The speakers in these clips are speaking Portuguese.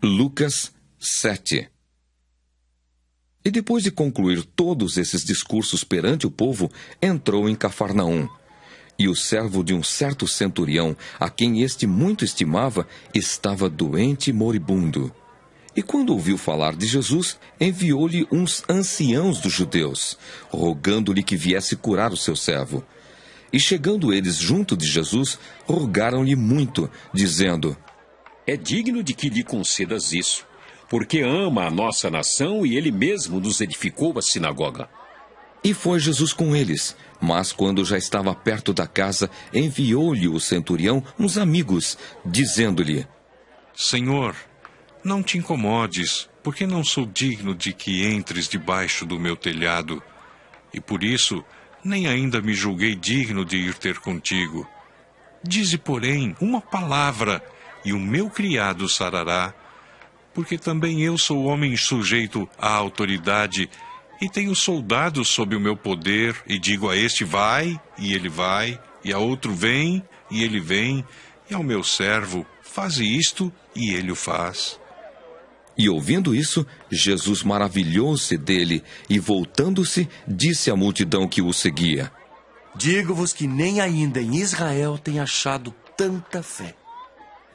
Lucas 7. E depois de concluir todos esses discursos perante o povo, entrou em Cafarnaum. E o servo de um certo centurião, a quem este muito estimava, estava doente e moribundo. E quando ouviu falar de Jesus, enviou-lhe uns anciãos dos judeus, rogando-lhe que viesse curar o seu servo. E chegando eles junto de Jesus, rogaram-lhe muito, dizendo: É digno de que lhe concedas isso, porque ama a nossa nação e ele mesmo nos edificou a sinagoga. E foi Jesus com eles, mas quando já estava perto da casa, enviou-lhe o centurião uns amigos, dizendo-lhe: Senhor, não te incomodes, porque não sou digno de que entres debaixo do meu telhado, e por isso nem ainda me julguei digno de ir ter contigo. Dize, porém, uma palavra, e o meu criado sarará, porque também eu sou homem sujeito à autoridade, e tenho soldados sob o meu poder, e digo a este vai, e ele vai, e a outro vem, e ele vem, e ao meu servo faze isto, e ele o faz. E ouvindo isso, Jesus maravilhou-se dele, e voltando-se, disse à multidão que o seguia: Digo-vos que nem ainda em Israel tem achado tanta fé.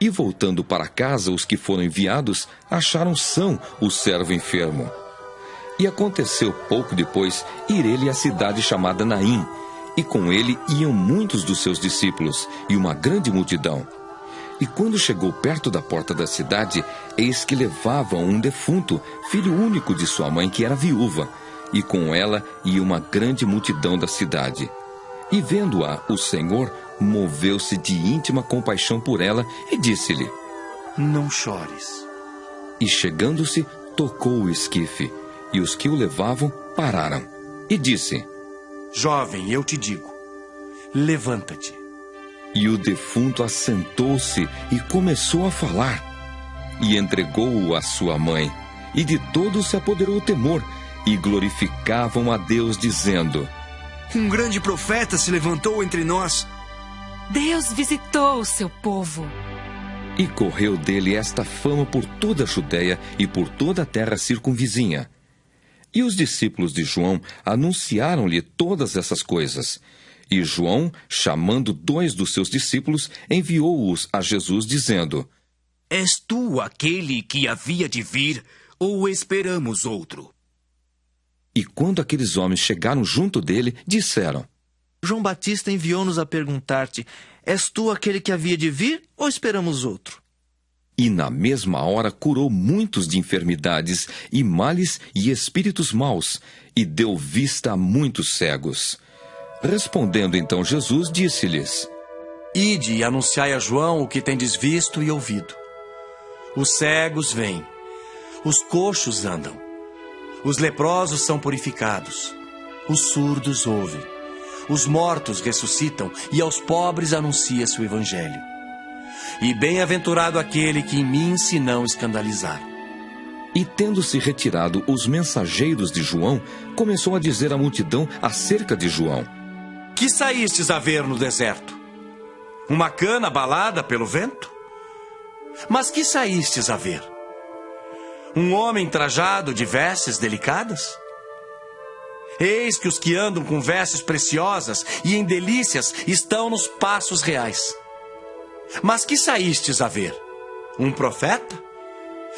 E voltando para casa, os que foram enviados acharam são o servo enfermo. E aconteceu pouco depois ir ele à cidade chamada Naim, e com ele iam muitos dos seus discípulos e uma grande multidão. E quando chegou perto da porta da cidade, eis que levavam um defunto, filho único de sua mãe, que era viúva, e com ela ia uma grande multidão da cidade. E vendo-a, o Senhor moveu-se de íntima compaixão por ela e disse-lhe: Não chores. E chegando-se, tocou o esquife, e os que o levavam pararam. E disse: Jovem, eu te digo, levanta-te. E o defunto assentou-se e começou a falar. E entregou-o à sua mãe. E de todos se apoderou o temor, e glorificavam a Deus, dizendo: Um grande profeta se levantou entre nós. Deus visitou o seu povo. E correu dele esta fama por toda a Judéia e por toda a terra circunvizinha. E os discípulos de João anunciaram-lhe todas essas coisas. E João, chamando 2 dos seus discípulos, enviou-os a Jesus, dizendo: És tu aquele que havia de vir, ou esperamos outro? E quando aqueles homens chegaram junto dele, disseram: João Batista enviou-nos a perguntar-te: És tu aquele que havia de vir, ou esperamos outro? E na mesma hora curou muitos de enfermidades, e males e espíritos maus, e deu vista a muitos cegos. Respondendo então Jesus, disse-lhes: Ide e anunciai a João o que tendes visto e ouvido. Os cegos vêm, os coxos andam, os leprosos são purificados, os surdos ouvem, os mortos ressuscitam, e aos pobres anuncia-se o Evangelho. E bem-aventurado aquele que em mim se não escandalizar. E tendo-se retirado os mensageiros de João, começou a dizer à multidão acerca de João: Que saístes a ver no deserto? Uma cana abalada pelo vento? Mas que saístes a ver? Um homem trajado de vestes delicadas? Eis que os que andam com vestes preciosas e em delícias estão nos paços reais. Mas que saístes a ver? Um profeta?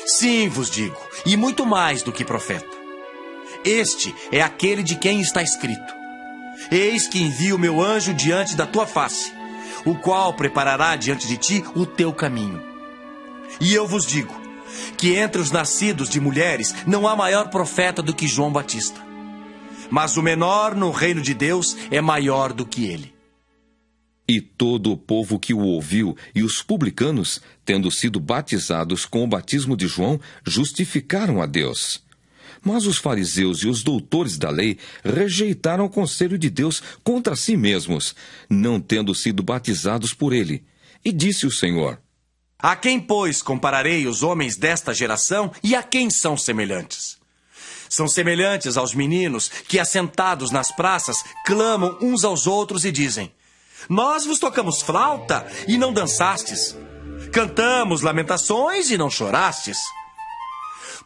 Sim, vos digo, e muito mais do que profeta. Este é aquele de quem está escrito: Eis que envio o meu anjo diante da tua face, o qual preparará diante de ti o teu caminho. E eu vos digo que entre os nascidos de mulheres não há maior profeta do que João Batista. Mas o menor no reino de Deus é maior do que ele. E todo o povo que o ouviu e os publicanos, tendo sido batizados com o batismo de João, justificaram a Deus. Mas os fariseus e os doutores da lei rejeitaram o conselho de Deus contra si mesmos, não tendo sido batizados por ele. E disse o Senhor: A quem, pois, compararei os homens desta geração, e a quem são semelhantes? São semelhantes aos meninos que, assentados nas praças, clamam uns aos outros e dizem: Nós vos tocamos flauta e não dançastes. Cantamos lamentações e não chorastes.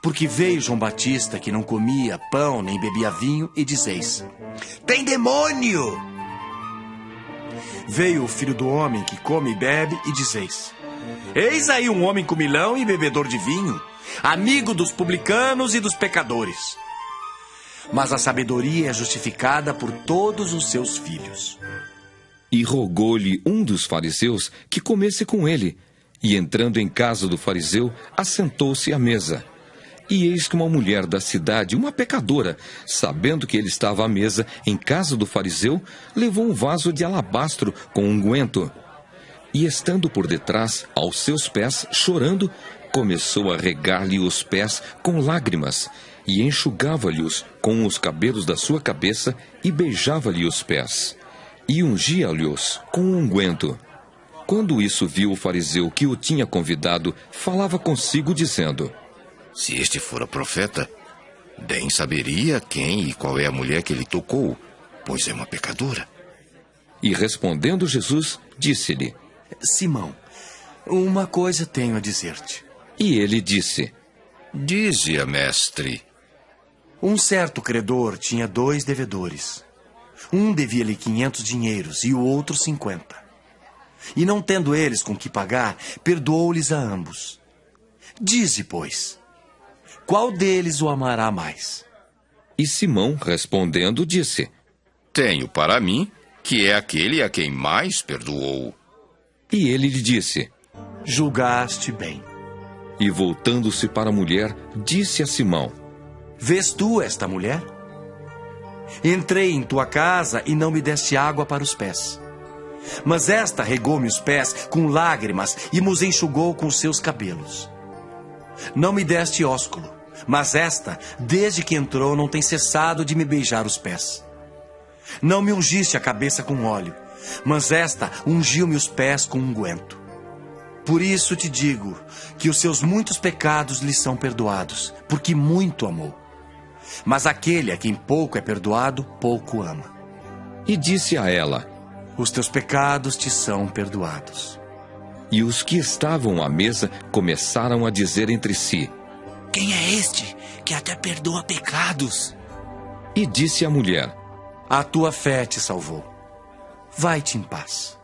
Porque veio João Batista, que não comia pão nem bebia vinho, e dizeis: tem demônio! Veio o Filho do Homem, que come e bebe, e dizeis: eis aí um homem comilão e bebedor de vinho, amigo dos publicanos e dos pecadores. Mas a sabedoria é justificada por todos os seus filhos. E rogou-lhe um dos fariseus que comesse com ele. E entrando em casa do fariseu, assentou-se à mesa. E eis que uma mulher da cidade, uma pecadora, sabendo que ele estava à mesa em casa do fariseu, levou um vaso de alabastro com unguento. E estando por detrás, aos seus pés, chorando, começou a regar-lhe os pés com lágrimas, e enxugava-lhe-os com os cabelos da sua cabeça, e beijava-lhe os pés, e ungia-lhe-os com unguento. Quando isso viu o fariseu que o tinha convidado, falava consigo, dizendo: se este fora profeta, bem saberia quem e qual é a mulher que ele tocou, pois é uma pecadora. E respondendo Jesus, disse-lhe: Simão, uma coisa tenho a dizer-te. E ele disse: dize-a, mestre. Um certo credor tinha 2 devedores. Um devia-lhe 500 dinheiros e o outro 50. E não tendo eles com que pagar, perdoou-lhes a ambos. Dize, pois, qual deles o amará mais? E Simão, respondendo, disse: tenho para mim que é aquele a quem mais perdoou. E ele lhe disse: julgaste bem. E voltando-se para a mulher, disse a Simão: vês tu esta mulher? Entrei em tua casa e não me deste água para os pés. Mas esta regou-me os pés com lágrimas e mos enxugou com os seus cabelos. Não me deste ósculo, mas esta, desde que entrou, não tem cessado de me beijar os pés. Não me ungiste a cabeça com óleo, mas esta ungiu-me os pés com unguento. Por isso te digo que os seus muitos pecados lhe são perdoados, porque muito amou. Mas aquele a quem pouco é perdoado, pouco ama. E disse a ela: os teus pecados te são perdoados. E os que estavam à mesa começaram a dizer entre si: quem é este que até perdoa pecados? E disse a mulher: a tua fé te salvou. Vai-te em paz.